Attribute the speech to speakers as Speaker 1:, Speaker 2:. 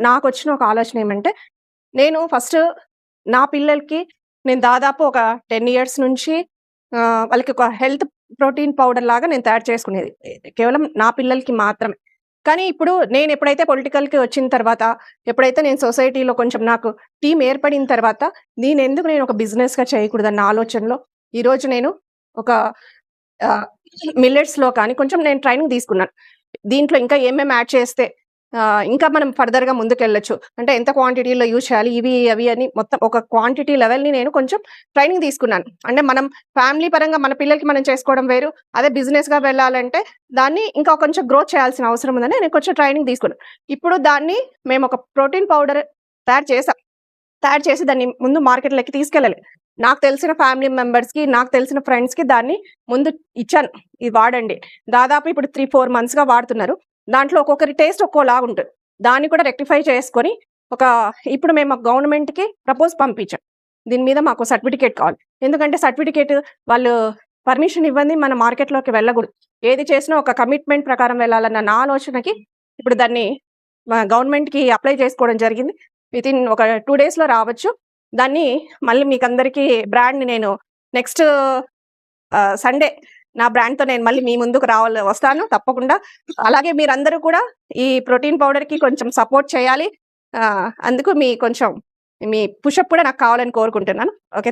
Speaker 1: నాకు వచ్చిన ఒక ఆలోచన ఏమంటే, నేను ఫస్ట్ నా పిల్లలకి నేను దాదాపు ఒక 10 ఇయర్స్ నుంచి వాళ్ళకి ఒక హెల్త్ ప్రోటీన్ పౌడర్ లాగా నేను తయారు చేసుకునేది. కేవలం నా పిల్లలకి మాత్రమే. కానీ ఇప్పుడు నేను ఎప్పుడైతే పొలిటికల్‌కి వచ్చిన తర్వాత, ఎప్పుడైతే నేను సొసైటీలో కొంచెం నాకు టీమ్ ఏర్పడిన తర్వాత, దీన్నెందుకు నేను ఒక బిజినెస్‌గా చేయకూడదన్న ఆలోచనలో ఈరోజు నేను ఒక ఆహ్, మిల్లెట్స్‌లో కానీ కొంచెం నేను ట్రైనింగ్ తీసుకున్నాను. దీంట్లో ఇంకా ఏమేమి యాడ్ చేస్తే ఇంకా మనం ఫర్దర్‌గా ముందుకెళ్ళొచ్చు. అంటే ఎంత క్వాంటిటీలో యూజ్ చేయాలి, ఇవి, అవి అని మొత్తం ఒక క్వాంటిటీ లెవెల్‌ని నేను కొంచెం ట్రైనింగ్ తీసుకున్నాను. అంటే మనం ఫ్యామిలీ పరంగా మన పిల్లలకి మనం చేసుకోవడం వేరు. అదే బిజినెస్‌గా వెళ్ళాలంటే దాన్ని ఇంకా కొంచెం గ్రోత్ చేయాల్సిన అవసరం ఉందని నేను కొంచెం ట్రైనింగ్ తీసుకున్నాను. ఇప్పుడు దాన్ని మేము ఒక ప్రోటీన్ పౌడర్ తయారు చేసాం. తయారు చేసి దాన్ని ముందు మార్కెట్‌లోకి తీసుకెళ్ళాలి. నాకు తెలిసిన ఫ్యామిలీ మెంబర్స్‌కి, నాకు తెలిసిన ఫ్రెండ్స్‌కి దాన్ని ముందు ఇచ్చాను. ఇది వాడండి. దాదాపు ఇప్పుడు 3, 4 మంత్స్‌గా వాడుతున్నారు. దాంట్లో ఒక్కొక్కరి టేస్ట్ ఒక్కోలాగుంటది. దాన్ని కూడా రెక్టిఫై చేసుకొని ఇప్పుడు మేము గవర్నమెంట్‌కి ప్రపోజ్ పంపించాం. దీని మీద మాకు సర్టిఫికేట్ కావాలి. ఎందుకంటే సర్టిఫికేట్ వాళ్ళు పర్మిషన్ ఇవ్వంది మన మార్కెట్‌లోకి వెళ్ళకూడదు. ఏది చేసినా ఒక కమిట్మెంట్ ప్రకారం వెళ్ళాలన్న నా ఆలోచనకి ఇప్పుడు దాన్ని గవర్నమెంట్‌కి అప్లై చేసుకోవడం జరిగింది. వితిన్ ఒక 2 డేస్‌లో రావచ్చు. దాన్ని మళ్ళీ మీకందరికీ బ్రాండ్‌ని నేను నెక్స్ట్ సండే నా బ్రాండ్‌తో నేను మళ్ళీ మీ ముందుకు వస్తాను తప్పకుండా. అలాగే మీరందరూ కూడా ఈ ప్రోటీన్ పౌడర్‌కి కొంచెం సపోర్ట్ చేయాలి. అందుకు మీ పుషప్ కూడా నాకు కావాలని కోరుకుంటున్నాను. ఓకే.